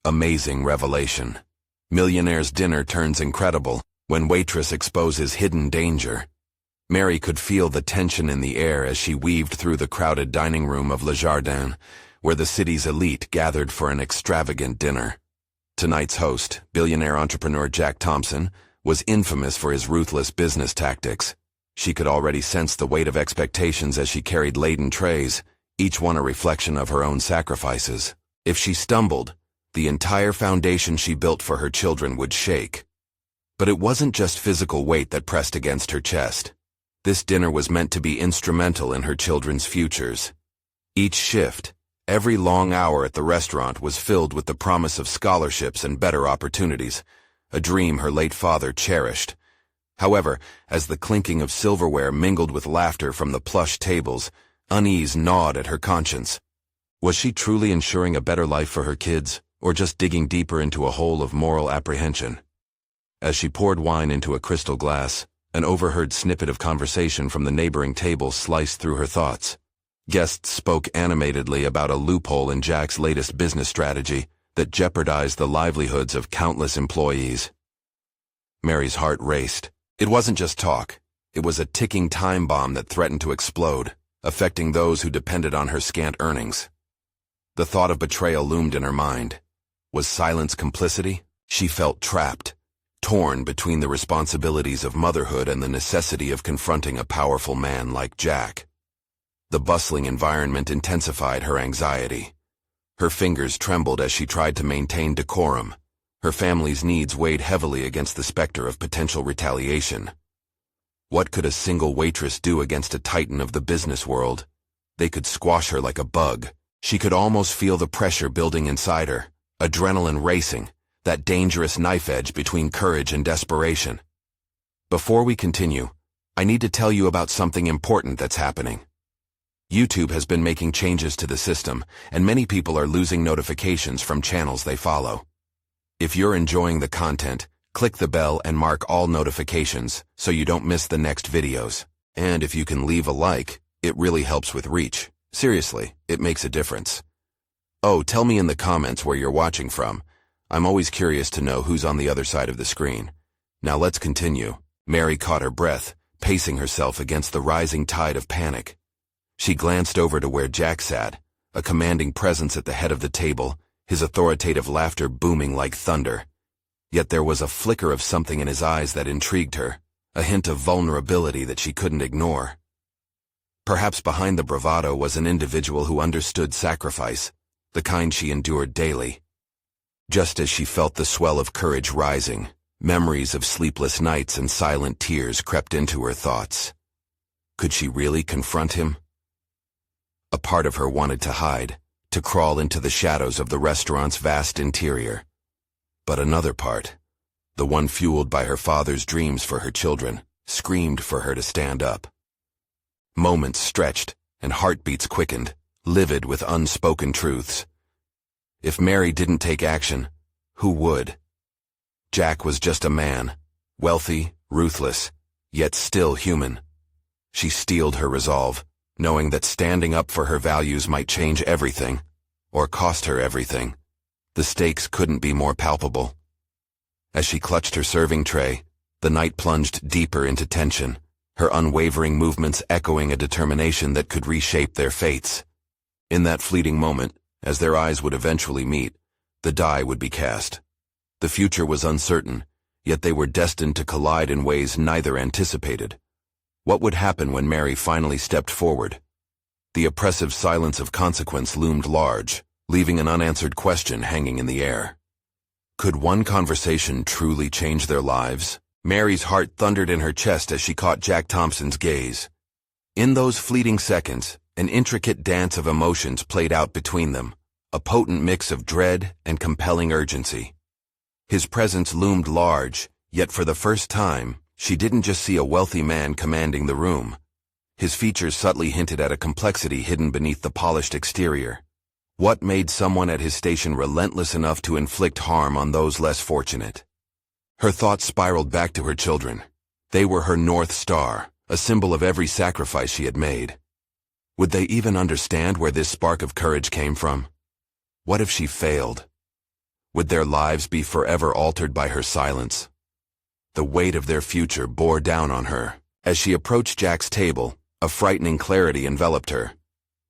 Amazing revelation. Millionaire's dinner turns incredible when Waitress exposes hidden danger. Mary could feel the tension in the air as she weaved through the crowded dining room of Le Jardin, where the city's elite gathered for an extravagant dinner. Tonight's host, billionaire entrepreneur Jack Thompson, was infamous for his ruthless business tactics. She could already sense the weight of expectations as she carried laden trays, each one a reflection of her own sacrifices. If she stumbled, the entire foundation she built for her children would shake. But it wasn't just physical weight that pressed against her chest. This dinner was meant to be instrumental in her children's futures. Each shift, every long hour at the restaurant was filled with the promise of scholarships and better opportunities, a dream her late father cherished. However, as the clinking of silverware mingled with laughter from the plush tables, unease gnawed at her conscience. Was she truly ensuring a better life for her kids, or just digging deeper into a hole of moral apprehension? As she poured wine into a crystal glass, an overheard snippet of conversation from the neighboring table sliced through her thoughts. Guests spoke animatedly about a loophole in Jack's latest business strategy that jeopardized the livelihoods of countless employees. Mary's heart raced. It wasn't just talk. It was a ticking time bomb that threatened to explode, affecting those who depended on her scant earnings. The thought of betrayal loomed in her mind. Was silence complicity? She felt trapped, torn between the responsibilities of motherhood and the necessity of confronting a powerful man like Jack. The bustling environment intensified her anxiety. Her fingers trembled as she tried to maintain decorum. Her family's needs weighed heavily against the specter of potential retaliation. What could a single waitress do against a titan of the business world? They could squash her like a bug. She could almost feel the pressure building inside her, adrenaline racing, that dangerous knife edge between courage and desperation. Before we continue, I need to tell you about something important that's happening. YouTube has been making changes to the system, and many people are losing notifications from channels they follow. If you're enjoying the content, click the bell and mark all notifications so you don't miss the next videos. And if you can leave a like, it really helps with reach. Seriously, it makes a difference. Oh, tell me in the comments where you're watching from. I'm always curious to know who's on the other side of the screen. Now let's continue. Mary caught her breath, pacing herself against the rising tide of panic. She glanced over to where Jack sat, a commanding presence at the head of the table, his authoritative laughter booming like thunder. Yet there was a flicker of something in his eyes that intrigued her, a hint of vulnerability that she couldn't ignore. Perhaps behind the bravado was an individual who understood sacrifice, the kind she endured daily. Just as she felt the swell of courage rising, memories of sleepless nights and silent tears crept into her thoughts. Could she really confront him? A part of her wanted to hide, to crawl into the shadows of the restaurant's vast interior. But another part, the one fueled by her father's dreams for her children, screamed for her to stand up. Moments stretched, and heartbeats quickened, livid with unspoken truths. If Mary didn't take action, who would? Jack was just a man, wealthy, ruthless, yet still human. She steeled her resolve, knowing that standing up for her values might change everything, or cost her everything. The stakes couldn't be more palpable. As she clutched her serving tray, the night plunged deeper into tension, her unwavering movements echoing a determination that could reshape their fates. In that fleeting moment, as their eyes would eventually meet, the die would be cast. The future was uncertain, yet they were destined to collide in ways neither anticipated. What would happen when Mary finally stepped forward? The oppressive silence of consequence loomed large, leaving an unanswered question hanging in the air. Could one conversation truly change their lives? Mary's heart thundered in her chest as she caught Jack Thompson's gaze. In those fleeting seconds, an intricate dance of emotions played out between them, a potent mix of dread and compelling urgency. His presence loomed large, yet for the first time, she didn't just see a wealthy man commanding the room. His features subtly hinted at a complexity hidden beneath the polished exterior. What made someone at his station relentless enough to inflict harm on those less fortunate? Her thoughts spiraled back to her children. They were her North Star, a symbol of every sacrifice she had made. Would they even understand where this spark of courage came from? What if she failed? Would their lives be forever altered by her silence? The weight of their future bore down on her. As she approached Jack's table, a frightening clarity enveloped her.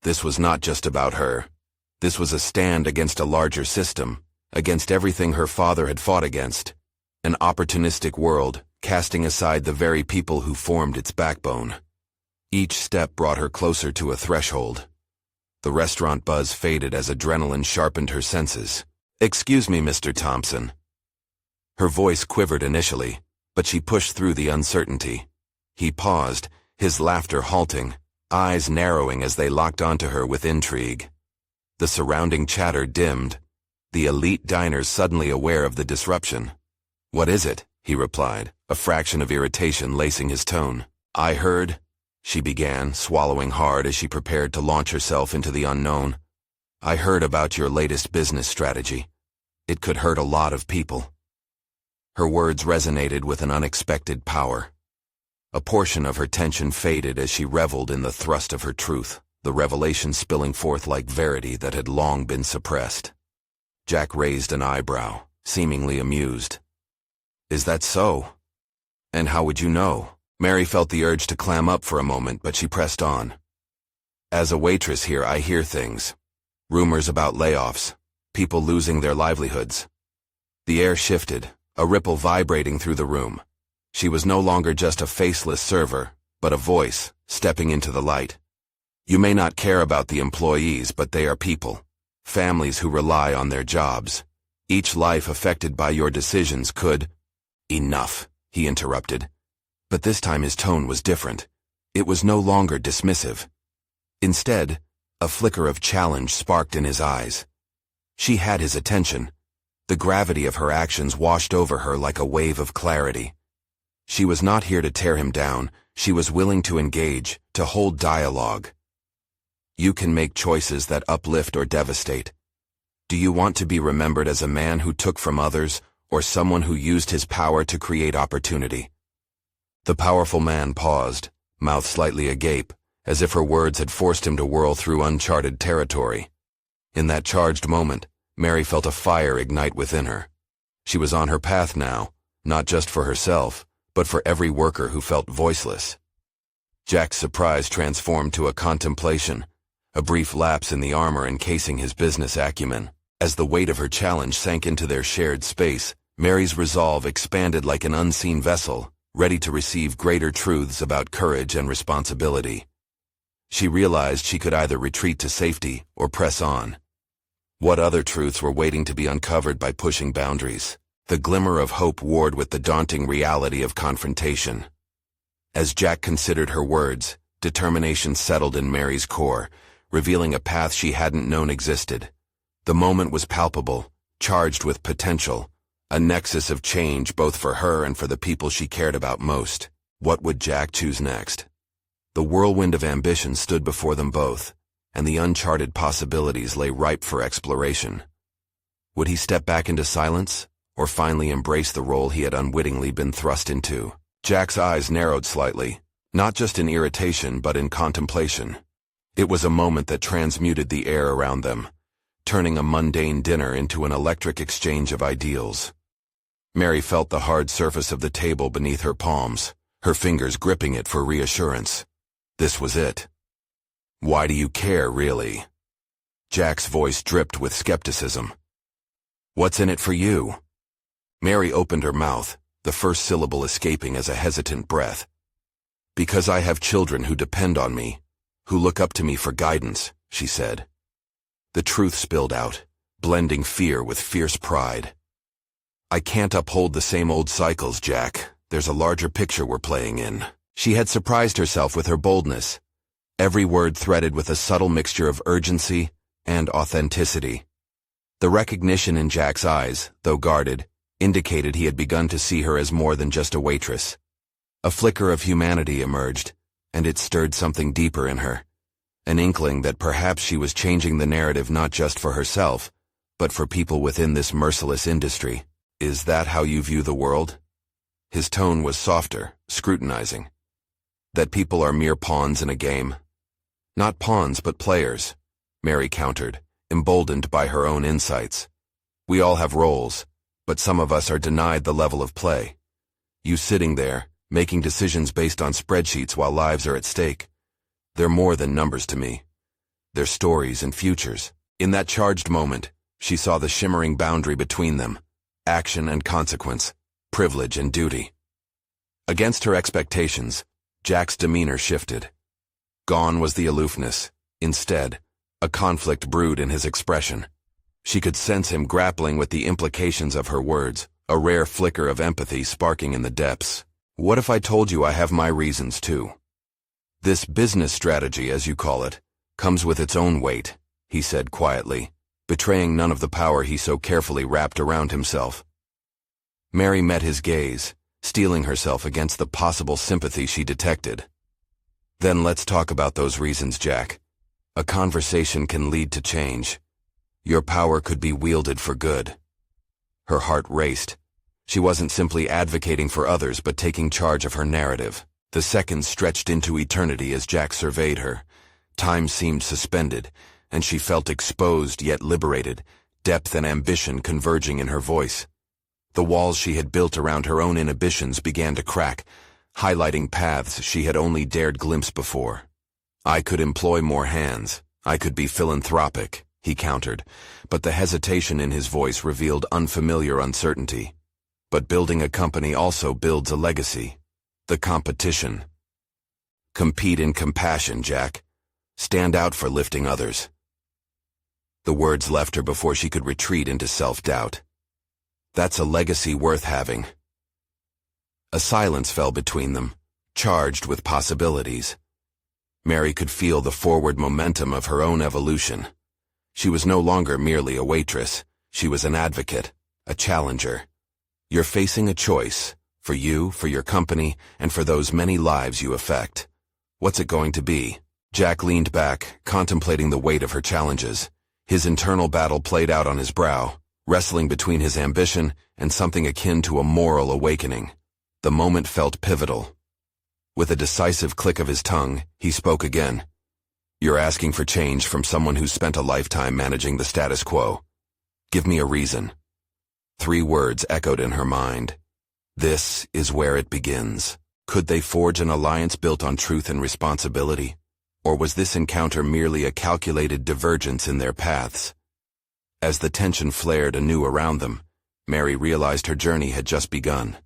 This was not just about her. This was a stand against a larger system, against everything her father had fought against. An opportunistic world, casting aside the very people who formed its backbone. Each step brought her closer to a threshold. The restaurant buzz faded as adrenaline sharpened her senses. "Excuse me, Mr. Thompson." Her voice quivered initially, but she pushed through the uncertainty. He paused, his laughter halting, eyes narrowing as they locked onto her with intrigue. The surrounding chatter dimmed, the elite diners suddenly aware of the disruption. "What is it?" he replied, a fraction of irritation lacing his tone. "I heard," she began, swallowing hard as she prepared to launch herself into the unknown. "I heard about your latest business strategy. It could hurt a lot of people." Her words resonated with an unexpected power. A portion of her tension faded as she reveled in the thrust of her truth, the revelation spilling forth like verity that had long been suppressed. Jack raised an eyebrow, seemingly amused. "Is that so? And how would you know?" Mary felt the urge to clam up for a moment, but she pressed on. "As a waitress here, I hear things. Rumors about layoffs, people losing their livelihoods." The air shifted, a ripple vibrating through the room. She was no longer just a faceless server, but a voice, stepping into the light. "You may not care about the employees, but they are people. Families who rely on their jobs. Each life affected by your decisions could—" "Enough," he interrupted. But this time his tone was different. It was no longer dismissive. Instead, a flicker of challenge sparked in his eyes. She had his attention. The gravity of her actions washed over her like a wave of clarity. She was not here to tear him down. She was willing to engage, to hold dialogue. "You can make choices that uplift or devastate. Do you want to be remembered as a man who took from others, or someone who used his power to create opportunity?" The powerful man paused, mouth slightly agape, as if her words had forced him to whirl through uncharted territory. In that charged moment, Mary felt a fire ignite within her. She was on her path now, not just for herself, but for every worker who felt voiceless. Jack's surprise transformed to a contemplation, a brief lapse in the armor encasing his business acumen. As the weight of her challenge sank into their shared space, Mary's resolve expanded like an unseen vessel, ready to receive greater truths about courage and responsibility. She realized she could either retreat to safety or press on. What other truths were waiting to be uncovered by pushing boundaries? The glimmer of hope warred with the daunting reality of confrontation. As Jack considered her words, determination settled in Mary's core, revealing a path she hadn't known existed. The moment was palpable, charged with potential, a nexus of change both for her and for the people she cared about most. What would Jack choose next? The whirlwind of ambition stood before them both, and the uncharted possibilities lay ripe for exploration. Would he step back into silence, or finally embrace the role he had unwittingly been thrust into? Jack's eyes narrowed slightly, not just in irritation but in contemplation. It was a moment that transmuted the air around them, turning a mundane dinner into an electric exchange of ideals. Mary felt the hard surface of the table beneath her palms, her fingers gripping it for reassurance. This was it. "Why do you care, really?" Jack's voice dripped with skepticism. "What's in it for you?" Mary opened her mouth, the first syllable escaping as a hesitant breath. "Because I have children who depend on me, who look up to me for guidance," she said. The truth spilled out, blending fear with fierce pride. "I can't uphold the same old cycles, Jack. There's a larger picture we're playing in." She had surprised herself with her boldness, every word threaded with a subtle mixture of urgency and authenticity. The recognition in Jack's eyes, though guarded, indicated he had begun to see her as more than just a waitress. A flicker of humanity emerged, and it stirred something deeper in her, an inkling that perhaps she was changing the narrative not just for herself, but for people within this merciless industry. "Is that how you view the world?" His tone was softer, scrutinizing. "That people are mere pawns in a game?" "Not pawns, but players," Mary countered, emboldened by her own insights. We all have roles, but some of us are denied the level of play. You sitting there, making decisions based on spreadsheets while lives are at stake. They're more than numbers to me. They're stories and futures. In that charged moment, she saw the shimmering boundary between them, action and consequence, privilege and duty. Against her expectations, Jack's demeanor shifted. Gone was the aloofness. Instead, a conflict brewed in his expression. She could sense him grappling with the implications of her words, a rare flicker of empathy sparking in the depths. What if I told you I have my reasons too? This business strategy, as you call it, comes with its own weight, he said quietly, betraying none of the power he so carefully wrapped around himself. Mary met his gaze, steeling herself against the possible sympathy she detected. Then let's talk about those reasons, Jack. A conversation can lead to change. Your power could be wielded for good. Her heart raced. She wasn't simply advocating for others but taking charge of her narrative. The seconds stretched into eternity as Jack surveyed her. Time seemed suspended, and she felt exposed yet liberated, depth and ambition converging in her voice. The walls she had built around her own inhibitions began to crack, highlighting paths she had only dared glimpse before. I could employ more hands. I could be philanthropic, he countered, but the hesitation in his voice revealed unfamiliar uncertainty. But building a company also builds a legacy. The competition. Compete in compassion, Jack. Stand out for lifting others. The words left her before she could retreat into self-doubt. That's a legacy worth having. A silence fell between them, charged with possibilities. Mary could feel the forward momentum of her own evolution. She was no longer merely a waitress. She was an advocate, a challenger. You're facing a choice, for you, for your company, and for those many lives you affect. What's it going to be? Jack leaned back, contemplating the weight of her challenges. His internal battle played out on his brow, wrestling between his ambition and something akin to a moral awakening. The moment felt pivotal. With a decisive click of his tongue, he spoke again. You're asking for change from someone who's spent a lifetime managing the status quo. Give me a reason. 3 words echoed in her mind. This is where it begins. Could they forge an alliance built on truth and responsibility? Or was this encounter merely a calculated divergence in their paths? As the tension flared anew around them, Mary realized her journey had just begun.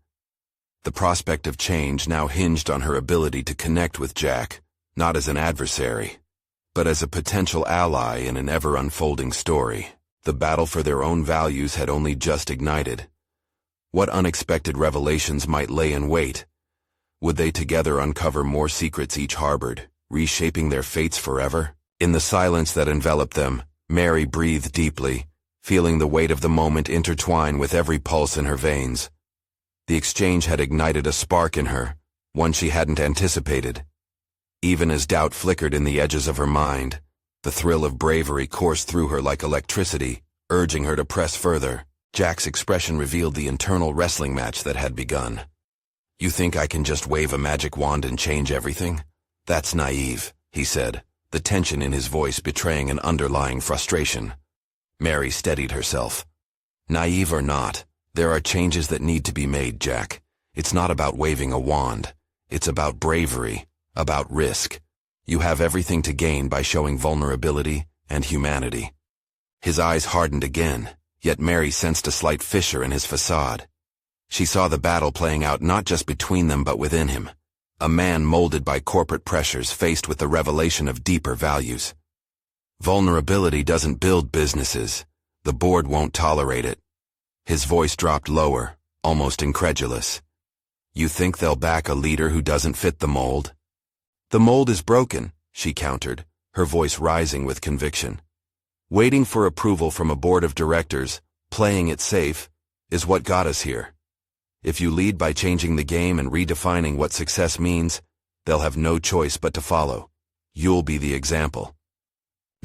The prospect of change now hinged on her ability to connect with Jack, not as an adversary, but as a potential ally in an ever-unfolding story. The battle for their own values had only just ignited. What unexpected revelations might lay in wait? Would they together uncover more secrets each harbored, reshaping their fates forever? In the silence that enveloped them, Mary breathed deeply, feeling the weight of the moment intertwine with every pulse in her veins. The exchange had ignited a spark in her, one she hadn't anticipated. Even as doubt flickered in the edges of her mind, the thrill of bravery coursed through her like electricity, urging her to press further. Jack's expression revealed the internal wrestling match that had begun. You think I can just wave a magic wand and change everything? That's naive, he said, the tension in his voice betraying an underlying frustration. Mary steadied herself. Naive or not, there are changes that need to be made, Jack. It's not about waving a wand. It's about bravery, about risk. You have everything to gain by showing vulnerability and humanity. His eyes hardened again, yet Mary sensed a slight fissure in his facade. She saw the battle playing out not just between them but within him, a man molded by corporate pressures faced with the revelation of deeper values. Vulnerability doesn't build businesses. The board won't tolerate it. His voice dropped lower, almost incredulous. You think they'll back a leader who doesn't fit the mold? The mold is broken, she countered, her voice rising with conviction. Waiting for approval from a board of directors, playing it safe, is what got us here. If you lead by changing the game and redefining what success means, they'll have no choice but to follow. You'll be the example.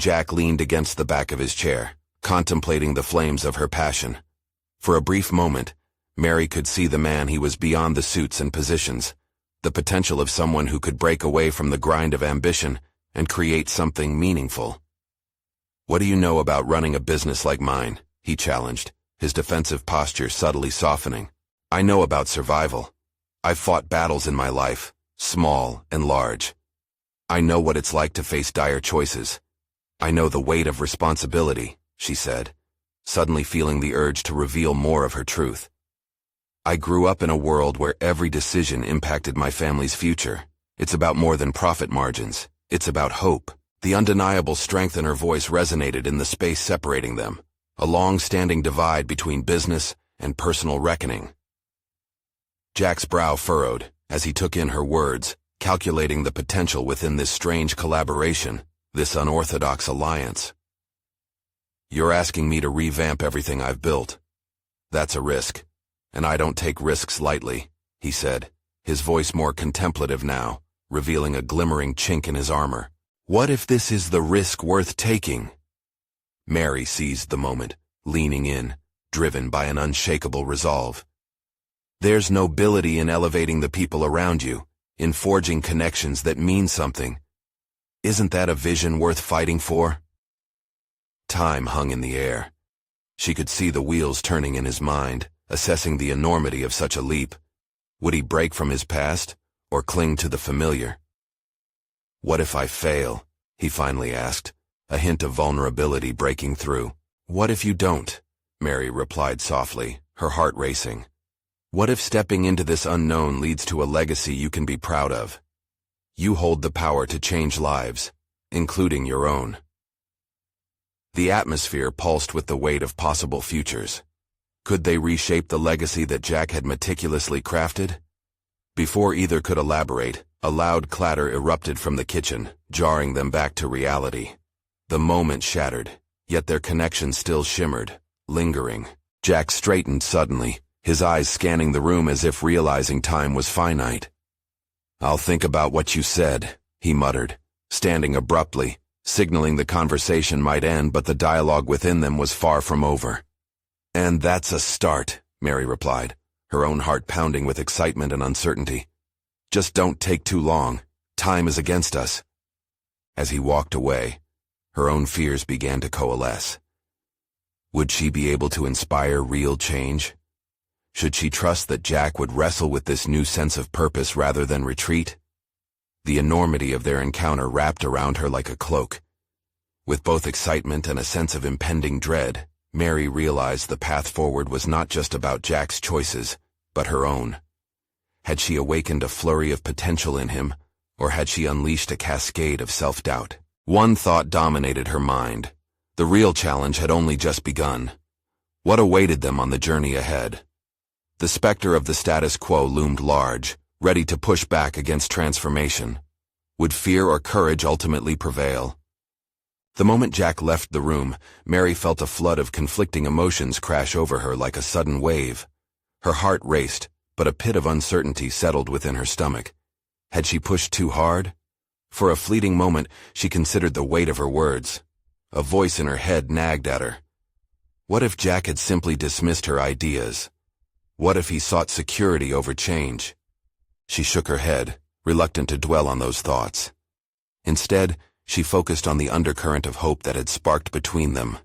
Jack leaned against the back of his chair, contemplating the flames of her passion. For a brief moment, Mary could see the man he was beyond the suits and positions, the potential of someone who could break away from the grind of ambition and create something meaningful. What do you know about running a business like mine? He challenged, his defensive posture subtly softening. "I know about survival. I've fought battles in my life, small and large. I know what it's like to face dire choices. I know the weight of responsibility," she said, suddenly feeling the urge to reveal more of her truth. "I grew up in a world where every decision impacted my family's future. It's about more than profit margins. It's about hope." The undeniable strength in her voice resonated in the space separating them, a long-standing divide between business and personal reckoning. Jack's brow furrowed as he took in her words, calculating the potential within this strange collaboration, this unorthodox alliance. "You're asking me to revamp everything I've built. That's a risk, and I don't take risks lightly," he said, his voice more contemplative now, revealing a glimmering chink in his armor. "What if this is the risk worth taking?" Mary seized the moment, leaning in, driven by an unshakable resolve. "There's nobility in elevating the people around you, in forging connections that mean something. Isn't that a vision worth fighting for?" Time hung in the air. She could see the wheels turning in his mind, assessing the enormity of such a leap. Would he break from his past, or cling to the familiar? "What if I fail?" he finally asked, a hint of vulnerability breaking through. "What if you don't?" Mary replied softly, her heart racing. "What if stepping into this unknown leads to a legacy you can be proud of? You hold the power to change lives, including your own." The atmosphere pulsed with the weight of possible futures. Could they reshape the legacy that Jack had meticulously crafted? Before either could elaborate, a loud clatter erupted from the kitchen, jarring them back to reality. The moment shattered, yet their connection still shimmered, lingering. Jack straightened suddenly, his eyes scanning the room as if realizing time was finite. "I'll think about what you said," he muttered, standing abruptly, signaling the conversation might end, but the dialogue within them was far from over. "And that's a start," Mary replied, her own heart pounding with excitement and uncertainty. "Just don't take too long. Time is against us." As he walked away, her own fears began to coalesce. Would she be able to inspire real change? Should she trust that Jack would wrestle with this new sense of purpose rather than retreat? The enormity of their encounter wrapped around her like a cloak. With both excitement and a sense of impending dread, Mary realized the path forward was not just about Jack's choices, but her own. Had she awakened a flurry of potential in him, or had she unleashed a cascade of self-doubt? One thought dominated her mind. The real challenge had only just begun. What awaited them on the journey ahead? The specter of the status quo loomed large, ready to push back against transformation. Would fear or courage ultimately prevail? The moment Jack left the room, Mary felt a flood of conflicting emotions crash over her like a sudden wave. Her heart raced, but a pit of uncertainty settled within her stomach. Had she pushed too hard? For a fleeting moment, she considered the weight of her words. A voice in her head nagged at her. What if Jack had simply dismissed her ideas? What if he sought security over change? She shook her head, reluctant to dwell on those thoughts. Instead, she focused on the undercurrent of hope that had sparked between them.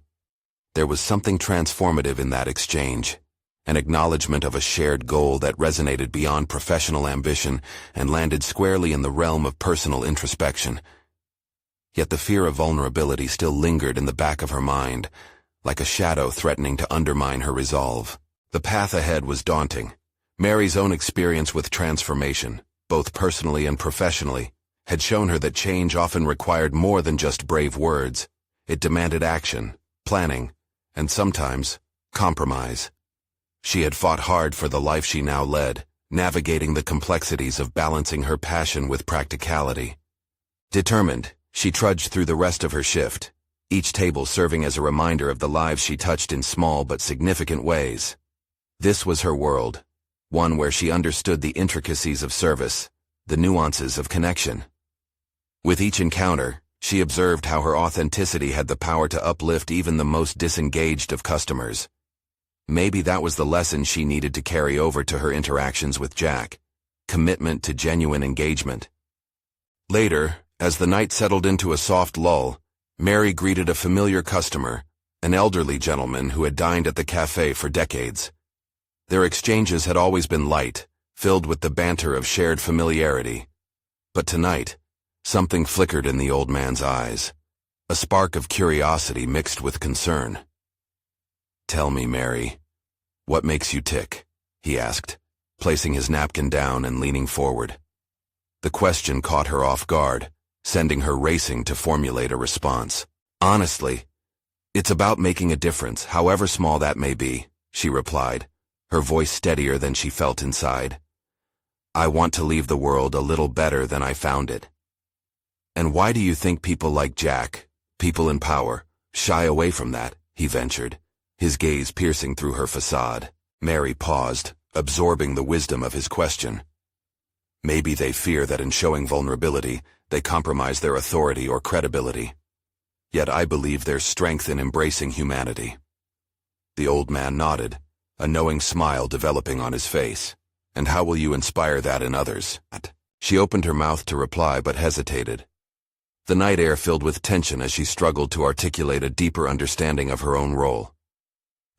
There was something transformative in that exchange, an acknowledgement of a shared goal that resonated beyond professional ambition and landed squarely in the realm of personal introspection. Yet the fear of vulnerability still lingered in the back of her mind, like a shadow threatening to undermine her resolve. The path ahead was daunting. Mary's own experience with transformation, both personally and professionally, had shown her that change often required more than just brave words. It demanded action, planning, and sometimes compromise. She had fought hard for the life she now led, navigating the complexities of balancing her passion with practicality. Determined, she trudged through the rest of her shift, each table serving as a reminder of the lives she touched in small but significant ways. This was her world, one where she understood the intricacies of service, the nuances of connection. With each encounter, she observed how her authenticity had the power to uplift even the most disengaged of customers. Maybe that was the lesson she needed to carry over to her interactions with Jack: commitment to genuine engagement. Later, as the night settled into a soft lull, Mary greeted a familiar customer, an elderly gentleman who had dined at the cafe for decades. Their exchanges had always been light, filled with the banter of shared familiarity. But tonight, something flickered in the old man's eyes, a spark of curiosity mixed with concern. "Tell me, Mary, what makes you tick?" he asked, placing his napkin down and leaning forward. The question caught her off guard, sending her racing to formulate a response. "Honestly, it's about making a difference, however small that may be," she replied, her voice steadier than she felt inside. "I want to leave the world a little better than I found it." "And why do you think people like Jack, people in power, shy away from that?" he ventured, his gaze piercing through her facade. Mary paused, absorbing the wisdom of his question. "Maybe they fear that in showing vulnerability, they compromise their authority or credibility. Yet I believe there's strength in embracing humanity." The old man nodded, a knowing smile developing on his face. "And how will you inspire that in others?" She opened her mouth to reply but hesitated. The night air filled with tension as she struggled to articulate a deeper understanding of her own role.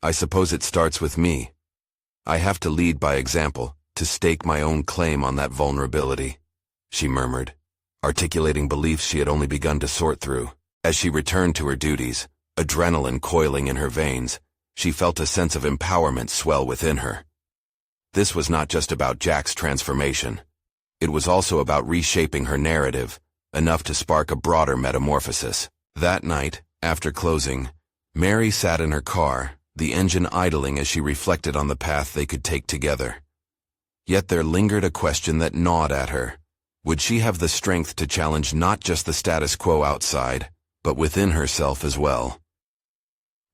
"I suppose it starts with me. I have to lead by example, to stake my own claim on that vulnerability," she murmured, articulating beliefs she had only begun to sort through. As she returned to her duties, adrenaline coiling in her veins, she felt a sense of empowerment swell within her. This was not just about Jack's transformation. It was also about reshaping her narrative, enough to spark a broader metamorphosis. That night, after closing, Mary sat in her car, the engine idling as she reflected on the path they could take together. Yet there lingered a question that gnawed at her. Would she have the strength to challenge not just the status quo outside, but within herself as well?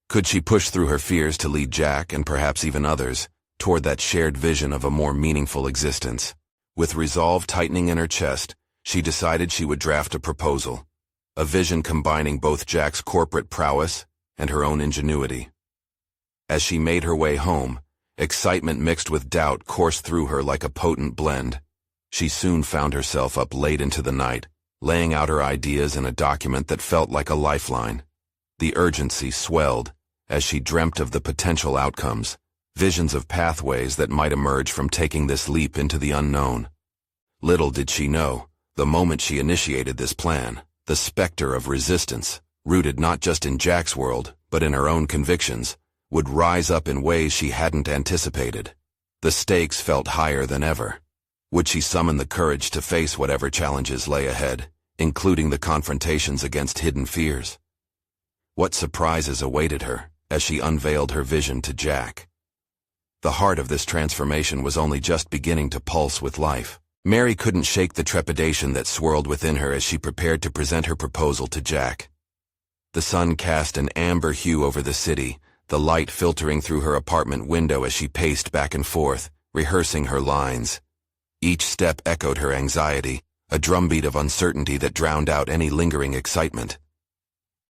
Could she push through her fears to lead Jack, and perhaps even others, toward that shared vision of a more meaningful existence? With resolve tightening in her chest, she decided she would draft a proposal, a vision combining both Jack's corporate prowess and her own ingenuity. As she made her way home, excitement mixed with doubt coursed through her like a potent blend. She soon found herself up late into the night, laying out her ideas in a document that felt like a lifeline. The urgency swelled as she dreamt of the potential outcomes, visions of pathways that might emerge from taking this leap into the unknown. Little did she know, the moment she initiated this plan, the specter of resistance, rooted not just in Jack's world, but in her own convictions, would rise up in ways she hadn't anticipated. The stakes felt higher than ever. Would she summon the courage to face whatever challenges lay ahead, including the confrontations against hidden fears? What surprises awaited her as she unveiled her vision to Jack? The heart of this transformation was only just beginning to pulse with life. Mary couldn't shake the trepidation that swirled within her as she prepared to present her proposal to Jack. The sun cast an amber hue over the city, the light filtering through her apartment window as she paced back and forth, rehearsing her lines. Each step echoed her anxiety, a drumbeat of uncertainty that drowned out any lingering excitement.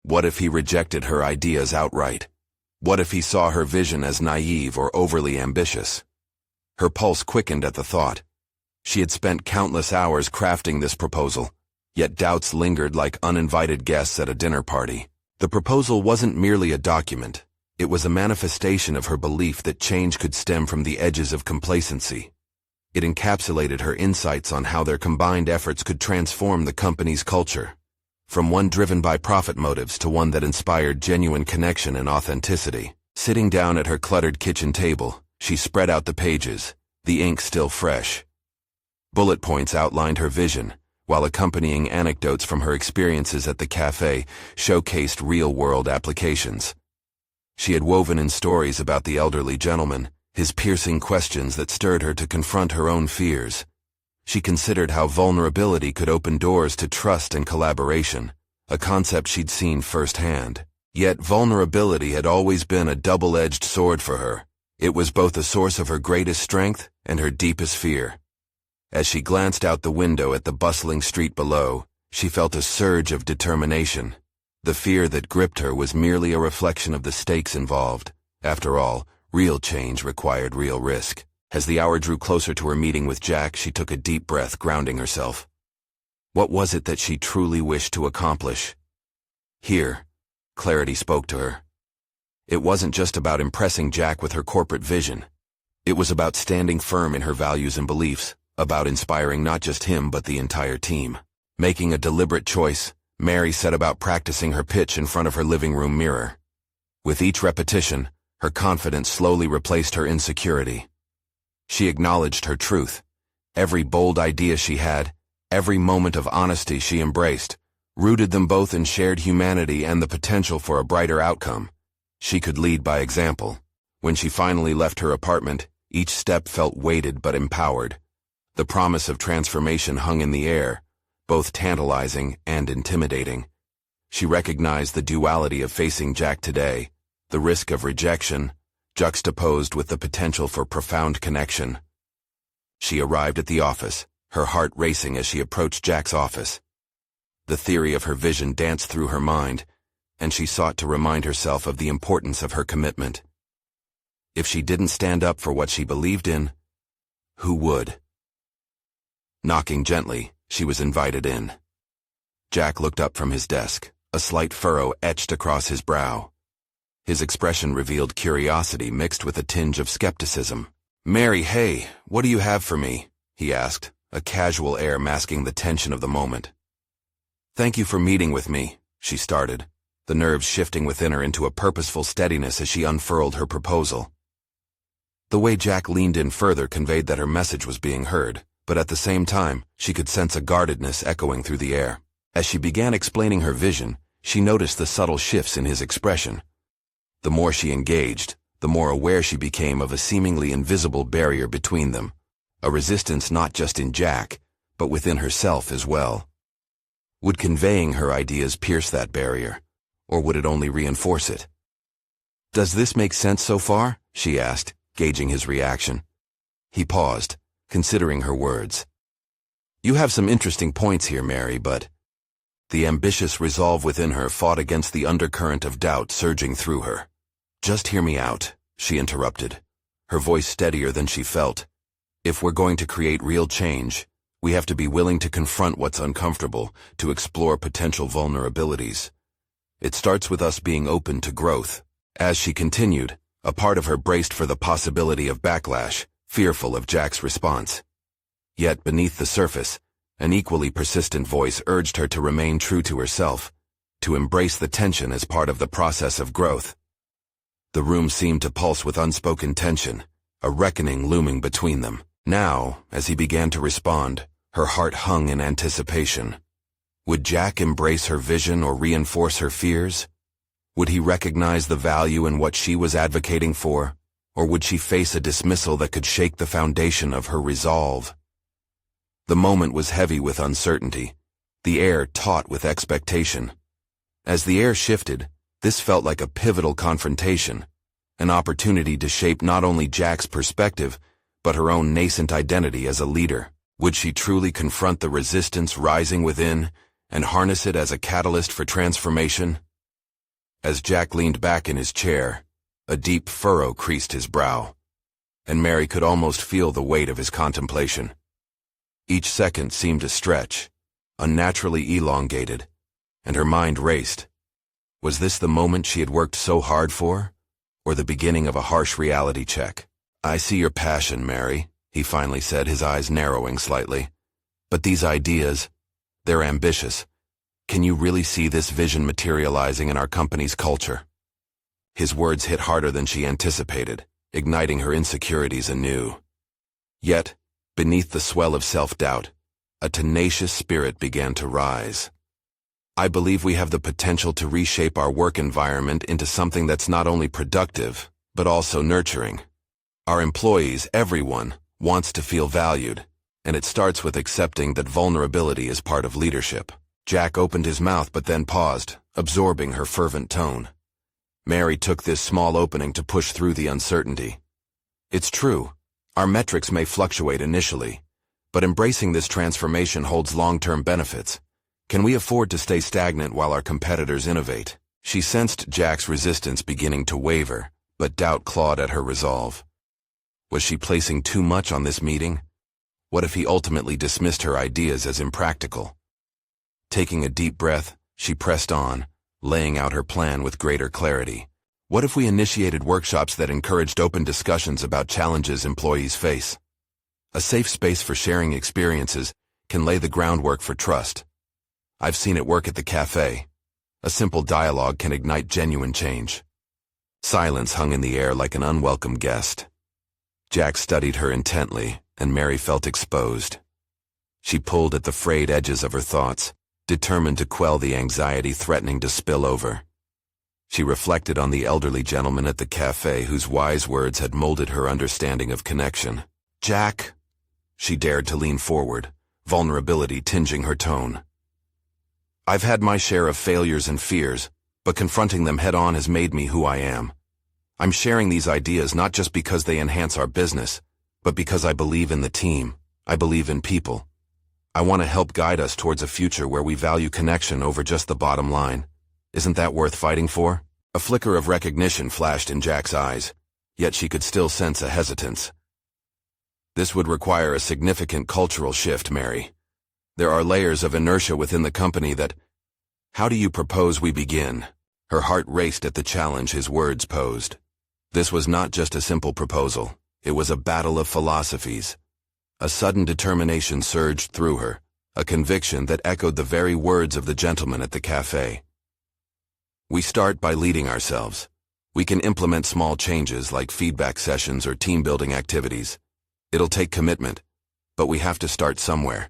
What if he rejected her ideas outright? What if he saw her vision as naive or overly ambitious? Her pulse quickened at the thought. She had spent countless hours crafting this proposal, yet doubts lingered like uninvited guests at a dinner party. The proposal wasn't merely a document. It was a manifestation of her belief that change could stem from the edges of complacency. It encapsulated her insights on how their combined efforts could transform the company's culture, from one driven by profit motives to one that inspired genuine connection and authenticity. Sitting down at her cluttered kitchen table, she spread out the pages, the ink still fresh. Bullet points outlined her vision, while accompanying anecdotes from her experiences at the cafe showcased real-world applications. She had woven in stories about the elderly gentleman, his piercing questions that stirred her to confront her own fears. She considered how vulnerability could open doors to trust and collaboration, a concept she'd seen firsthand. Yet vulnerability had always been a double-edged sword for her. It was both a source of her greatest strength and her deepest fear. As she glanced out the window at the bustling street below, she felt a surge of determination. The fear that gripped her was merely a reflection of the stakes involved. After all, real change required real risk. As the hour drew closer to her meeting with Jack, she took a deep breath, grounding herself. What was it that she truly wished to accomplish? Here, clarity spoke to her. It wasn't just about impressing Jack with her corporate vision. It was about standing firm in her values and beliefs, about inspiring not just him but the entire team. Making a deliberate choice, Mary set about practicing her pitch in front of her living room mirror. With each repetition, her confidence slowly replaced her insecurity. She acknowledged her truth. Every bold idea she had, every moment of honesty she embraced, rooted them both in shared humanity and the potential for a brighter outcome. She could lead by example. When she finally left her apartment, each step felt weighted but empowered. The promise of transformation hung in the air, both tantalizing and intimidating. She recognized the duality of facing Jack today, the risk of rejection, juxtaposed with the potential for profound connection. She arrived at the office, her heart racing as she approached Jack's office. The theory of her vision danced through her mind, and she sought to remind herself of the importance of her commitment. If she didn't stand up for what she believed in, who would? Knocking gently, she was invited in. Jack looked up from his desk, a slight furrow etched across his brow. His expression revealed curiosity mixed with a tinge of skepticism. "Mary, hey, what do you have for me?" he asked, a casual air masking the tension of the moment. "Thank you for meeting with me," she started, the nerves shifting within her into a purposeful steadiness as she unfurled her proposal. The way Jack leaned in further conveyed that her message was being heard, but at the same time, she could sense a guardedness echoing through the air. As she began explaining her vision, she noticed the subtle shifts in his expression. The more she engaged, the more aware she became of a seemingly invisible barrier between them, a resistance not just in Jack, but within herself as well. Would conveying her ideas pierce that barrier, or would it only reinforce it? "Does this make sense so far?" she asked, gauging his reaction. He paused, considering her words. "You have some interesting points here, Mary, but—" The ambitious resolve within her fought against the undercurrent of doubt surging through her. "Just hear me out," she interrupted, her voice steadier than she felt. "If we're going to create real change, we have to be willing to confront what's uncomfortable, to explore potential vulnerabilities. It starts with us being open to growth." As she continued, a part of her braced for the possibility of backlash, fearful of Jack's response. Yet beneath the surface, an equally persistent voice urged her to remain true to herself, to embrace the tension as part of the process of growth. The room seemed to pulse with unspoken tension, a reckoning looming between them. Now, as he began to respond, her heart hung in anticipation. Would Jack embrace her vision or reinforce her fears? Would he recognize the value in what she was advocating for, or would she face a dismissal that could shake the foundation of her resolve? The moment was heavy with uncertainty, the air taut with expectation. As the air shifted, this felt like a pivotal confrontation, an opportunity to shape not only Jack's perspective, but her own nascent identity as a leader. Would she truly confront the resistance rising within and harness it as a catalyst for transformation? As Jack leaned back in his chair, a deep furrow creased his brow, and Mary could almost feel the weight of his contemplation. Each second seemed to stretch, unnaturally elongated, and her mind raced. Was this the moment she had worked so hard for, or the beginning of a harsh reality check? "I see your passion, Mary," he finally said, his eyes narrowing slightly. "But these ideas, they're ambitious. Can you really see this vision materializing in our company's culture?" His words hit harder than she anticipated, igniting her insecurities anew. Yet, beneath the swell of self-doubt, a tenacious spirit began to rise. "I believe we have the potential to reshape our work environment into something that's not only productive, but also nurturing. Our employees, everyone, wants to feel valued, and it starts with accepting that vulnerability is part of leadership." Jack opened his mouth but then paused, absorbing her fervent tone. Mary took this small opening to push through the uncertainty. "It's true, our metrics may fluctuate initially, but embracing this transformation holds long-term benefits. Can we afford to stay stagnant while our competitors innovate?" She sensed Jack's resistance beginning to waver, but doubt clawed at her resolve. Was she placing too much on this meeting? What if he ultimately dismissed her ideas as impractical? Taking a deep breath, she pressed on, laying out her plan with greater clarity. What if we initiated workshops that encouraged open discussions about challenges employees face? A safe space for sharing experiences can lay the groundwork for trust. I've seen it work at the cafe. A simple dialogue can ignite genuine change. Silence hung in the air like an unwelcome guest. Jack studied her intently, and Mary felt exposed. She pulled at the frayed edges of her thoughts, determined to quell the anxiety threatening to spill over. She reflected on the elderly gentleman at the cafe whose wise words had molded her understanding of connection. "Jack," she dared to lean forward, vulnerability tinging her tone. "I've had my share of failures and fears, but confronting them head-on has made me who I am. I'm sharing these ideas not just because they enhance our business, but because I believe in the team. I believe in people. I want to help guide us towards a future where we value connection over just the bottom line. Isn't that worth fighting for?" A flicker of recognition flashed in Jack's eyes, yet she could still sense a hesitance. "This would require a significant cultural shift, Mary. There are layers of inertia within the company that... How do you propose we begin?" Her heart raced at the challenge his words posed. This was not just a simple proposal. It was a battle of philosophies. A sudden determination surged through her, a conviction that echoed the very words of the gentleman at the cafe. "We start by leading ourselves. We can implement small changes like feedback sessions or team-building activities. It'll take commitment, but we have to start somewhere.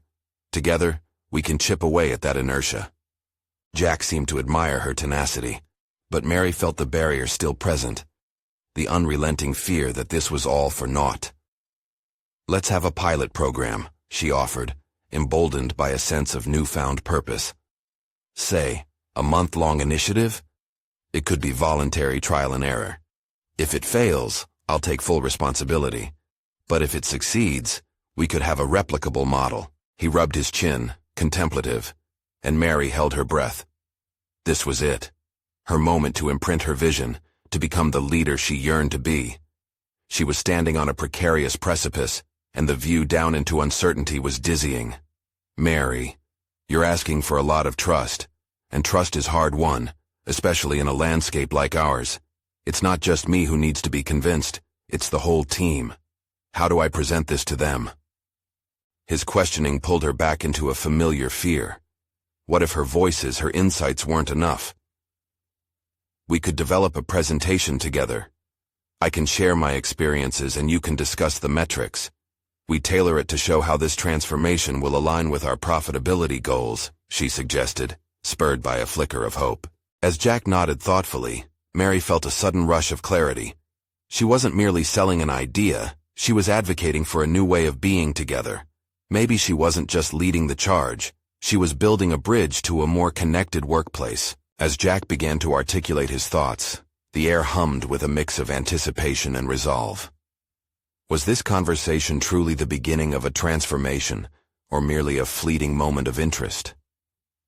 Together, we can chip away at that inertia." Jack seemed to admire her tenacity, but Mary felt the barrier still present, the unrelenting fear that this was all for naught. "Let's have a pilot program," she offered, emboldened by a sense of newfound purpose. "Say, a month-long initiative? It could be voluntary trial and error. If it fails, I'll take full responsibility. But if it succeeds, we could have a replicable model." He rubbed his chin, contemplative, and Mary held her breath. This was it. Her moment to imprint her vision, to become the leader she yearned to be. She was standing on a precarious precipice, and the view down into uncertainty was dizzying. "Mary, you're asking for a lot of trust, and trust is hard-won, especially in a landscape like ours. It's not just me who needs to be convinced, it's the whole team. How do I present this to them?" His questioning pulled her back into a familiar fear. What if her voices, her insights weren't enough? "We could develop a presentation together. I can share my experiences and you can discuss the metrics. We tailor it to show how this transformation will align with our profitability goals," she suggested, spurred by a flicker of hope. As Jack nodded thoughtfully, Mary felt a sudden rush of clarity. She wasn't merely selling an idea, she was advocating for a new way of being together. Maybe she wasn't just leading the charge, she was building a bridge to a more connected workplace. As Jack began to articulate his thoughts, the air hummed with a mix of anticipation and resolve. Was this conversation truly the beginning of a transformation, or merely a fleeting moment of interest?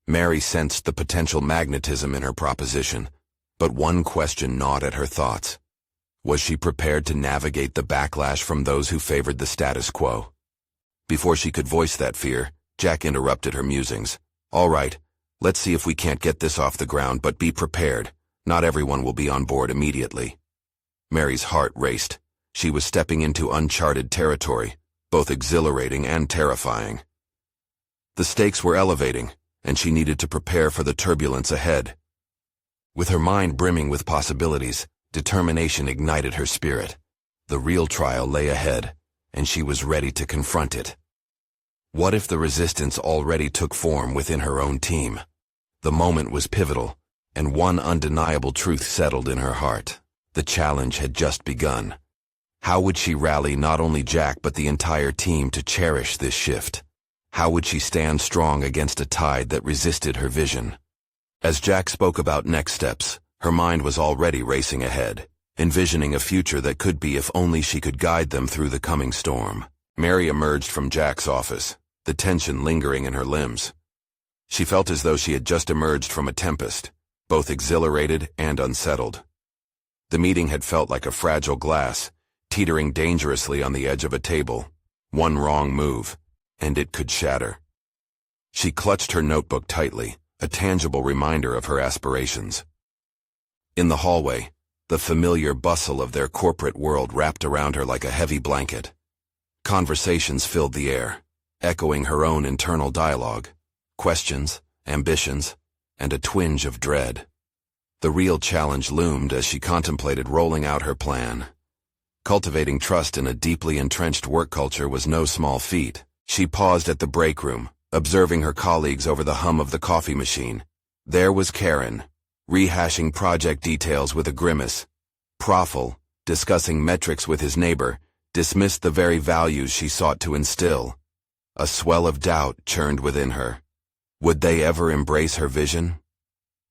Mary sensed the potential magnetism in her proposition, but one question gnawed at her thoughts. Was she prepared to navigate the backlash from those who favored the status quo? Before she could voice that fear, Jack interrupted her musings. "All right, let's see if we can't get this off the ground, but be prepared. Not everyone will be on board immediately." Mary's heart raced. She was stepping into uncharted territory, both exhilarating and terrifying. The stakes were elevating, and she needed to prepare for the turbulence ahead. With her mind brimming with possibilities, determination ignited her spirit. The real trial lay ahead, and she was ready to confront it. What if the resistance already took form within her own team? The moment was pivotal, and one undeniable truth settled in her heart. The challenge had just begun. How would she rally not only Jack but the entire team to cherish this shift? How would she stand strong against a tide that resisted her vision? As Jack spoke about next steps, her mind was already racing ahead, envisioning a future that could be if only she could guide them through the coming storm. Mary emerged from Jack's office, the tension lingering in her limbs. She felt as though she had just emerged from a tempest, both exhilarated and unsettled. The meeting had felt like a fragile glass, teetering dangerously on the edge of a table. One wrong move, and it could shatter. She clutched her notebook tightly, a tangible reminder of her aspirations. In the hallway, the familiar bustle of their corporate world wrapped around her like a heavy blanket. Conversations filled the air, echoing her own internal dialogue, questions, ambitions, and a twinge of dread. The real challenge loomed as she contemplated rolling out her plan. Cultivating trust in a deeply entrenched work culture was no small feat. She paused at the break room, observing her colleagues over the hum of the coffee machine. There was Karen, rehashing project details with a grimace. Profil, discussing metrics with his neighbor, dismissed the very values she sought to instill. A swell of doubt churned within her. Would they ever embrace her vision?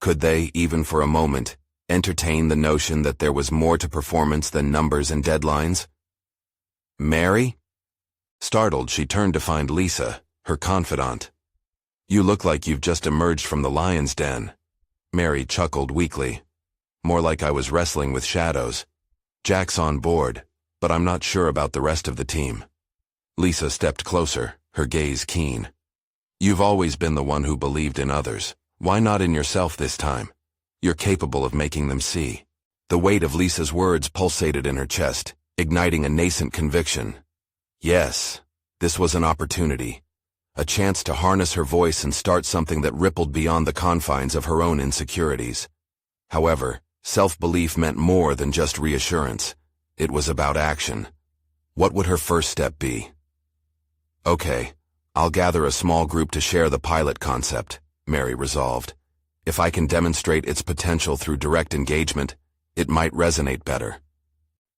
Could they, even for a moment, entertain the notion that there was more to performance than numbers and deadlines? Mary? Startled, she turned to find Lisa, her confidant. You look like you've just emerged from the lion's den. Mary chuckled weakly. More like I was wrestling with shadows. Jack's on board, but I'm not sure about the rest of the team. Lisa stepped closer, her gaze keen. You've always been the one who believed in others. Why not in yourself this time? You're capable of making them see. The weight of Lisa's words pulsated in her chest, igniting a nascent conviction. Yes, this was an opportunity. A chance to harness her voice and start something that rippled beyond the confines of her own insecurities. However, self-belief meant more than just reassurance. It was about action. What would her first step be? Okay, I'll gather a small group to share the pilot concept, Mary resolved. If I can demonstrate its potential through direct engagement, it might resonate better.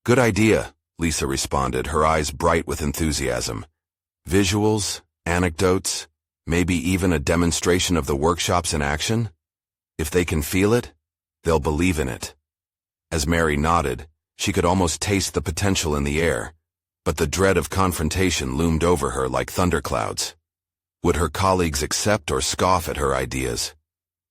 Good idea, Lisa responded, her eyes bright with enthusiasm. Visuals, anecdotes, maybe even a demonstration of the workshops in action? If they can feel it, they'll believe in it. As Mary nodded, she could almost taste the potential in the air, but the dread of confrontation loomed over her like thunderclouds. Would her colleagues accept or scoff at her ideas?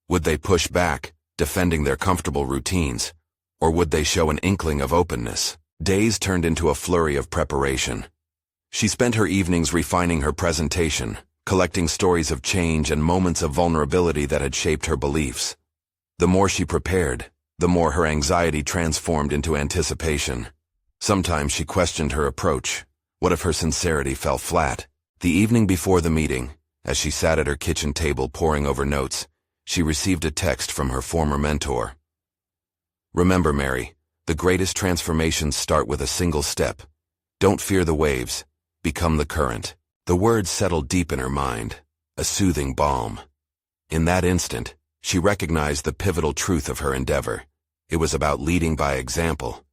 Would they push back, defending their comfortable routines, or would they show an inkling of openness? Days turned into a flurry of preparation. She spent her evenings refining her presentation, collecting stories of change and moments of vulnerability that had shaped her beliefs. The more she prepared, the more her anxiety transformed into anticipation. Sometimes she questioned her approach. What if her sincerity fell flat? The evening before the meeting, as she sat at her kitchen table poring over notes, she received a text from her former mentor. Remember, Mary, the greatest transformations start with a single step. Don't fear the waves. Become the current. The words settled deep in her mind, a soothing balm. In that instant, she recognized the pivotal truth of her endeavor. It was about leading by example.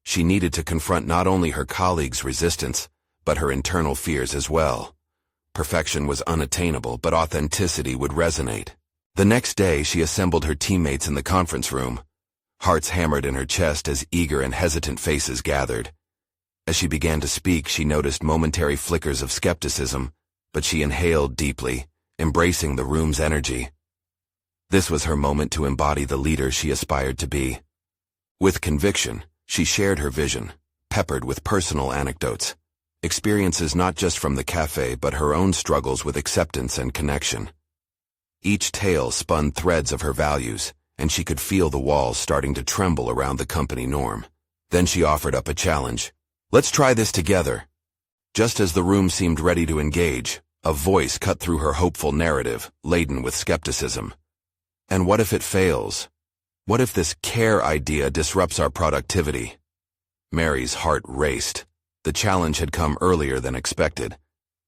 She needed to confront not only her colleagues' resistance, but her internal fears as well. Perfection was unattainable, but authenticity would resonate. The next day, she assembled her teammates in the conference room. Hearts hammered in her chest as eager and hesitant faces gathered. As she began to speak, she noticed momentary flickers of skepticism, but she inhaled deeply, embracing the room's energy. This was her moment to embody the leader she aspired to be. With conviction, she shared her vision, peppered with personal anecdotes, experiences not just from the cafe but her own struggles with acceptance and connection. Each tale spun threads of her values, and she could feel the walls starting to tremble around the company norm. Then she offered up a challenge. Let's try this together. Just as the room seemed ready to engage, a voice cut through her hopeful narrative, laden with skepticism. And what if it fails? What if this care idea disrupts our productivity? Mary's heart raced. The challenge had come earlier than expected.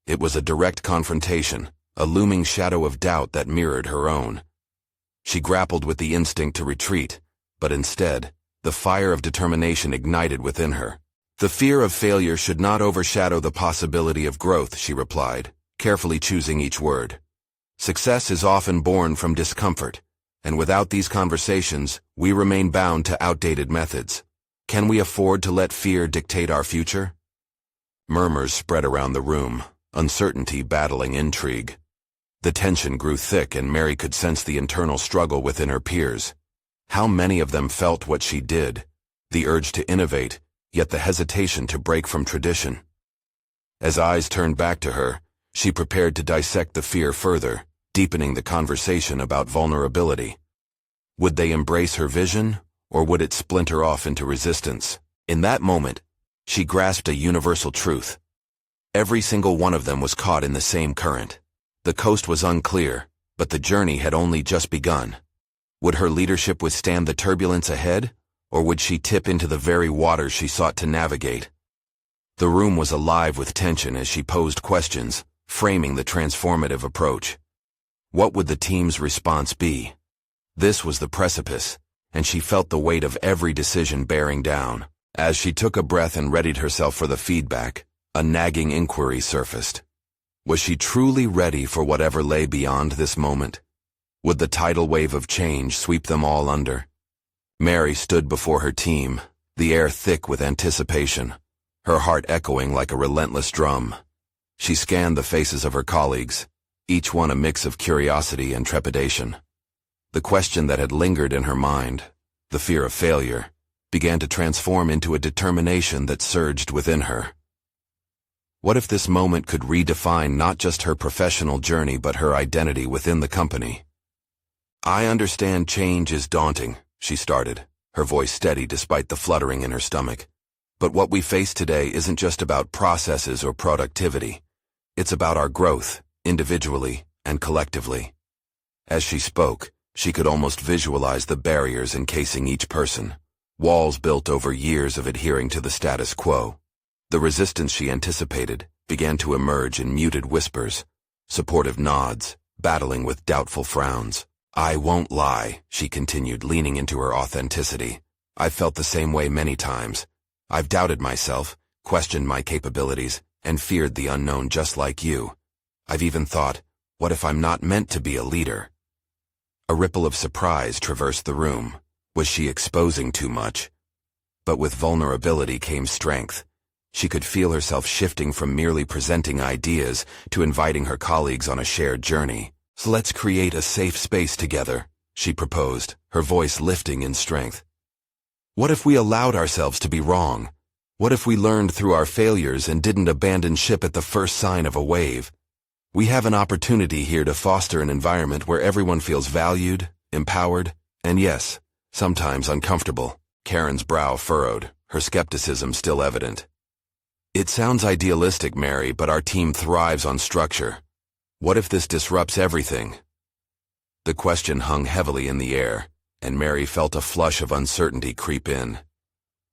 It was a direct confrontation, a looming shadow of doubt that mirrored her own. She grappled with the instinct to retreat, but instead, the fire of determination ignited within her. The fear of failure should not overshadow the possibility of growth, she replied, carefully choosing each word. Success is often born from discomfort, and without these conversations, we remain bound to outdated methods. Can we afford to let fear dictate our future? Murmurs spread around the room, uncertainty battling intrigue. The tension grew thick, and Mary could sense the internal struggle within her peers. How many of them felt what she did? The urge to innovate, yet the hesitation to break from tradition. As eyes turned back to her, she prepared to dissect the fear further, deepening the conversation about vulnerability. Would they embrace her vision, or would it splinter off into resistance? In that moment, she grasped a universal truth. Every single one of them was caught in the same current. The coast was unclear, but the journey had only just begun. Would her leadership withstand the turbulence ahead, or would she tip into the very waters she sought to navigate? The room was alive with tension as she posed questions, framing the transformative approach. What would the team's response be? This was the precipice, and she felt the weight of every decision bearing down. As she took a breath and readied herself for the feedback, a nagging inquiry surfaced. Was she truly ready for whatever lay beyond this moment? Would the tidal wave of change sweep them all under? Mary stood before her team, the air thick with anticipation, her heart echoing like a relentless drum. She scanned the faces of her colleagues, each one a mix of curiosity and trepidation. The question that had lingered in her mind, the fear of failure, began to transform into a determination that surged within her. What if this moment could redefine not just her professional journey but her identity within the company? "I understand change is daunting," she started, her voice steady despite the fluttering in her stomach. "But what we face today isn't just about processes or productivity. It's about our growth, individually and collectively." As she spoke, she could almost visualize the barriers encasing each person, walls built over years of adhering to the status quo. The resistance she anticipated began to emerge in muted whispers, supportive nods, battling with doubtful frowns. "I won't lie," she continued, leaning into her authenticity. "I've felt the same way many times. I've doubted myself, questioned my capabilities, and feared the unknown just like you. I've even thought, what if I'm not meant to be a leader?" A ripple of surprise traversed the room. Was she exposing too much? But with vulnerability came strength. She could feel herself shifting from merely presenting ideas to inviting her colleagues on a shared journey. "So let's create a safe space together," she proposed, her voice lifting in strength. "What if we allowed ourselves to be wrong? What if we learned through our failures and didn't abandon ship at the first sign of a wave? We have an opportunity here to foster an environment where everyone feels valued, empowered, and yes, sometimes uncomfortable." Karen's brow furrowed, her skepticism still evident. "It sounds idealistic, Mary, but our team thrives on structure. What if this disrupts everything?" The question hung heavily in the air, and Mary felt a flush of uncertainty creep in.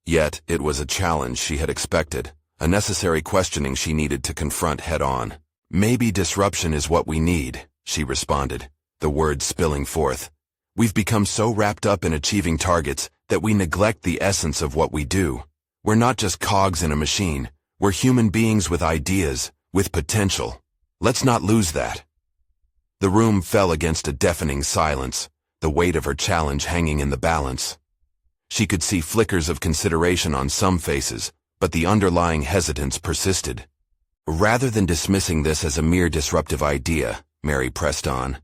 Yet, it was a challenge she had expected, a necessary questioning she needed to confront head-on. "Maybe disruption is what we need," she responded, the words spilling forth. "We've become so wrapped up in achieving targets that we neglect the essence of what we do. We're not just cogs in a machine. We're human beings with ideas, with potential. Let's not lose that." The room fell against a deafening silence, the weight of her challenge hanging in the balance. She could see flickers of consideration on some faces, but the underlying hesitance persisted. "Rather than dismissing this as a mere disruptive idea," Mary pressed on,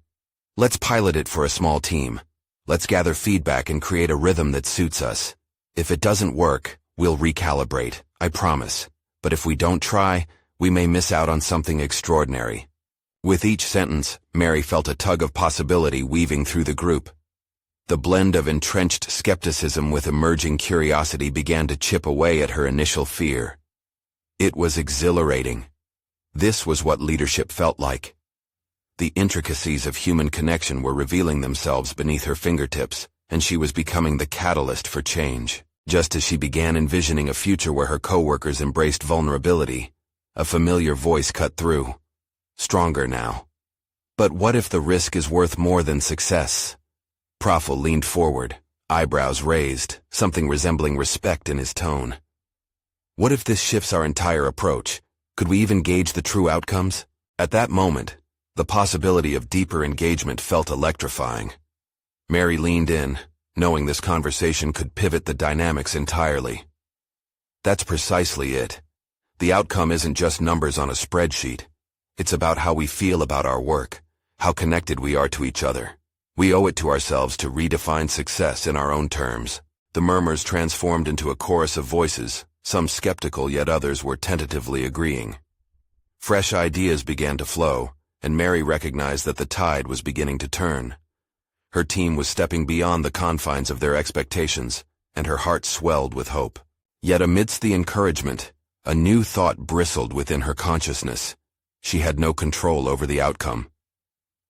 "let's pilot it for a small team. Let's gather feedback and create a rhythm that suits us. If it doesn't work, we'll recalibrate, I promise. But if we don't try, we may miss out on something extraordinary." With each sentence, Mary felt a tug of possibility weaving through the group. The blend of entrenched skepticism with emerging curiosity began to chip away at her initial fear. It was exhilarating. This was what leadership felt like. The intricacies of human connection were revealing themselves beneath her fingertips, and she was becoming the catalyst for change. Just as she began envisioning a future where her coworkers embraced vulnerability, a familiar voice cut through. Stronger now. "But what if the risk is worth more than success?" Praful leaned forward, eyebrows raised, something resembling respect in his tone. "What if this shifts our entire approach? Could we even gauge the true outcomes?" At that moment, the possibility of deeper engagement felt electrifying. Mary leaned in, knowing this conversation could pivot the dynamics entirely. That's precisely it. The outcome isn't just numbers on a spreadsheet. It's about how we feel about our work, how connected we are to each other. We owe it to ourselves to redefine success in our own terms. The murmurs transformed into a chorus of voices, some skeptical yet others were tentatively agreeing. Fresh ideas began to flow, and Mary recognized that the tide was beginning to turn. Her team was stepping beyond the confines of their expectations, and her heart swelled with hope. Yet amidst the encouragement, a new thought bristled within her consciousness. She had no control over the outcome.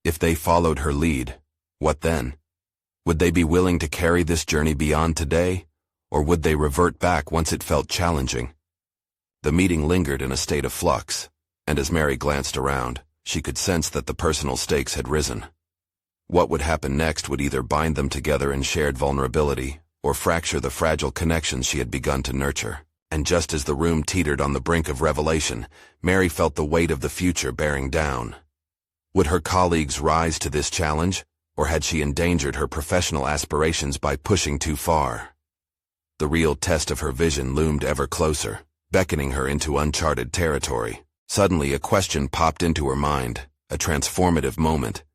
If they followed her lead, what then? Would they be willing to carry this journey beyond today, or would they revert back once it felt challenging? The meeting lingered in a state of flux, and as Mary glanced around, she could sense that the personal stakes had risen. What would happen next would either bind them together in shared vulnerability, or fracture the fragile connections she had begun to nurture. And just as the room teetered on the brink of revelation, Mary felt the weight of the future bearing down. Would her colleagues rise to this challenge, or had she endangered her professional aspirations by pushing too far? The real test of her vision loomed ever closer, beckoning her into uncharted territory. Suddenly, a question popped into her mind, a transformative moment.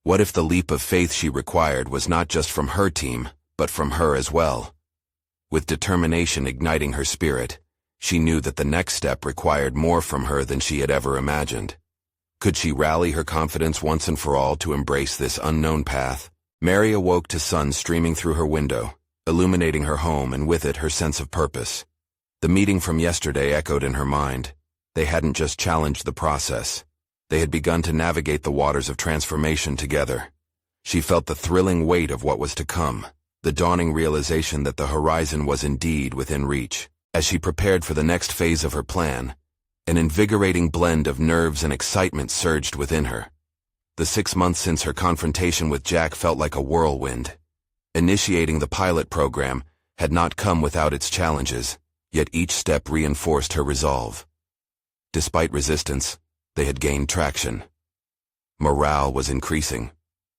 What if the leap of faith she required was not just from her team, but from her as well? With determination igniting her spirit, she knew that the next step required more from her than she had ever imagined. Could she rally her confidence once and for all to embrace this unknown path? Mary awoke to sun streaming through her window, illuminating her home and with it her sense of purpose. The meeting from yesterday echoed in her mind. They hadn't just challenged the process. They had begun to navigate the waters of transformation together. She felt the thrilling weight of what was to come, the dawning realization that the horizon was indeed within reach. As she prepared for the next phase of her plan, an invigorating blend of nerves and excitement surged within her. The 6 months since her confrontation with Jack felt like a whirlwind. Initiating the pilot program had not come without its challenges, yet each step reinforced her resolve. Despite resistance, they had gained traction. Morale was increasing.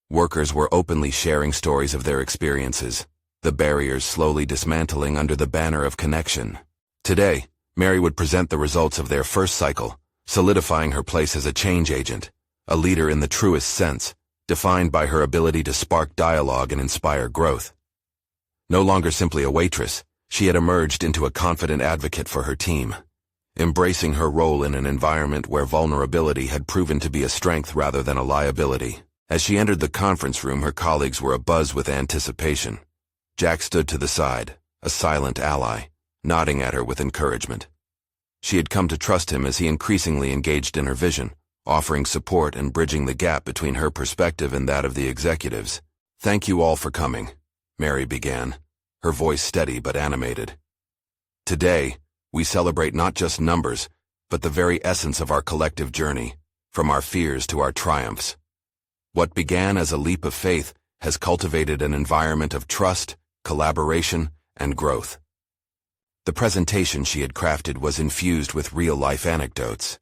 Workers were openly sharing stories of their experiences, the barriers slowly dismantling under the banner of connection. Today, Mary would present the results of their first cycle, solidifying her place as a change agent, a leader in the truest sense, defined by her ability to spark dialogue and inspire growth. No longer simply a waitress, she had emerged into a confident advocate for her team, embracing her role in an environment where vulnerability had proven to be a strength rather than a liability. As she entered the conference room, her colleagues were abuzz with anticipation. Jack stood to the side, a silent ally, nodding at her with encouragement. She had come to trust him as he increasingly engaged in her vision, offering support and bridging the gap between her perspective and that of the executives. "Thank you all for coming," Mary began, her voice steady but animated. "Today, we celebrate not just numbers, but the very essence of our collective journey, from our fears to our triumphs. What began as a leap of faith has cultivated an environment of trust, collaboration, and growth." The presentation she had crafted was infused with real-life anecdotes,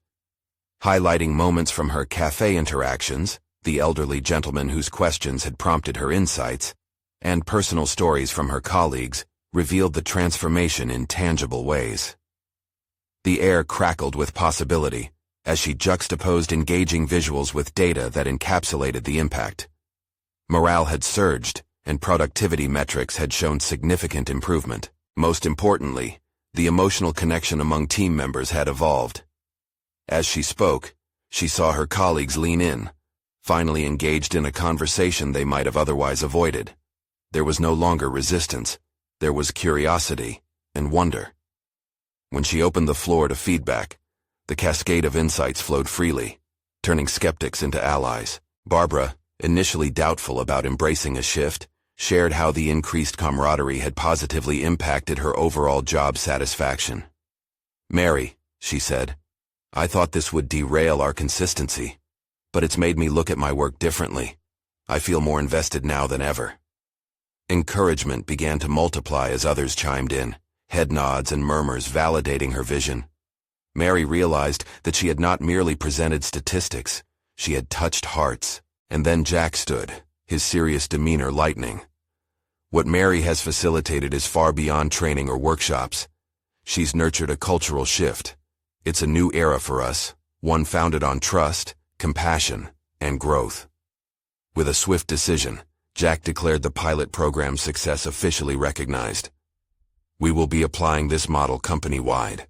highlighting moments from her cafe interactions, the elderly gentleman whose questions had prompted her insights, and personal stories from her colleagues revealed the transformation in tangible ways. The air crackled with possibility as she juxtaposed engaging visuals with data that encapsulated the impact. Morale had surged, and productivity metrics had shown significant improvement. Most importantly, the emotional connection among team members had evolved. As she spoke, she saw her colleagues lean in, finally engaged in a conversation they might have otherwise avoided. There was no longer resistance. There was curiosity and wonder. When she opened the floor to feedback, the cascade of insights flowed freely, turning skeptics into allies. Barbara, initially doubtful about embracing a shift, shared how the increased camaraderie had positively impacted her overall job satisfaction. "Mary," she said, "I thought this would derail our consistency, but it's made me look at my work differently. I feel more invested now than ever." Encouragement began to multiply as others chimed in, head nods and murmurs validating her vision. Mary realized that she had not merely presented statistics, she had touched hearts. And then Jack stood, his serious demeanor lightening. "What Mary has facilitated is far beyond training or workshops. She's nurtured a cultural shift. It's a new era for us, one founded on trust, compassion, and growth." With a swift decision, Jack declared the pilot program's success officially recognized. "We will be applying this model company-wide."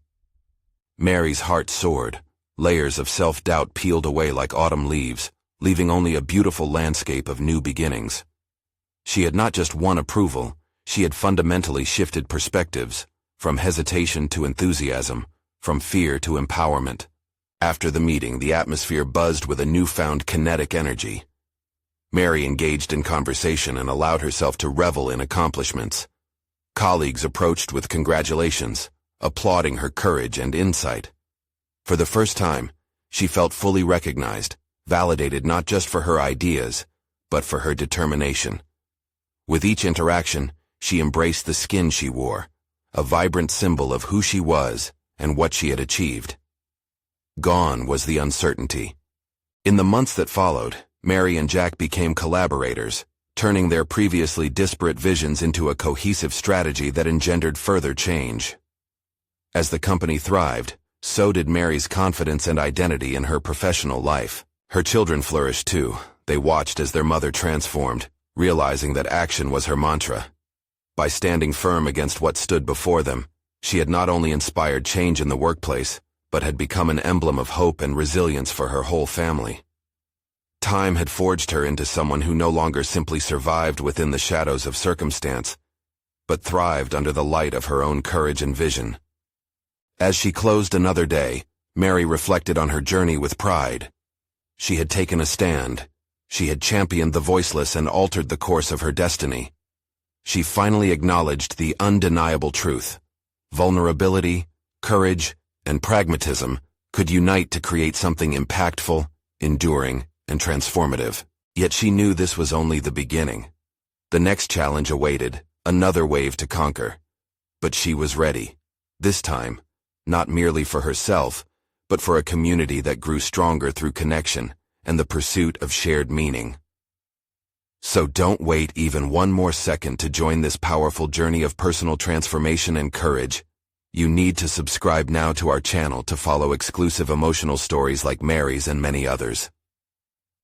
Mary's heart soared. Layers of self-doubt peeled away like autumn leaves, leaving only a beautiful landscape of new beginnings. She had not just won approval, she had fundamentally shifted perspectives, from hesitation to enthusiasm, from fear to empowerment. After the meeting, the atmosphere buzzed with a newfound kinetic energy. Mary engaged in conversation and allowed herself to revel in accomplishments. Colleagues approached with congratulations, applauding her courage and insight. For the first time, she felt fully recognized, validated not just for her ideas, but for her determination. With each interaction, she embraced the skin she wore, a vibrant symbol of who she was and what she had achieved. Gone was the uncertainty. In the months that followed, Mary and Jack became collaborators, turning their previously disparate visions into a cohesive strategy that engendered further change. As the company thrived, so did Mary's confidence and identity in her professional life. Her children flourished too. They watched as their mother transformed, realizing that action was her mantra. By standing firm against what stood before them, she had not only inspired change in the workplace, but had become an emblem of hope and resilience for her whole family. Time had forged her into someone who no longer simply survived within the shadows of circumstance, but thrived under the light of her own courage and vision. As she closed another day, Mary reflected on her journey with pride. She had taken a stand. She had championed the voiceless and altered the course of her destiny. She finally acknowledged the undeniable truth. Vulnerability, courage, and pragmatism could unite to create something impactful, enduring, and transformative. Yet she knew this was only the beginning. The next challenge awaited, another wave to conquer. But she was ready. This time, not merely for herself, but for a community that grew stronger through connection and the pursuit of shared meaning. So don't wait even one more second to join this powerful journey of personal transformation and courage. You need to subscribe now to our channel to follow exclusive emotional stories like Mary's and many others.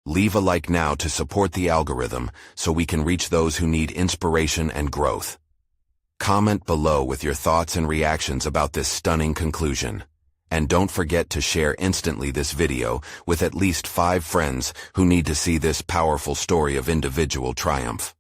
Leave a like now to support the algorithm so we can reach those who need inspiration and growth. Comment below with your thoughts and reactions about this stunning conclusion. And don't forget to share instantly this video with at least 5 friends who need to see this powerful story of individual triumph.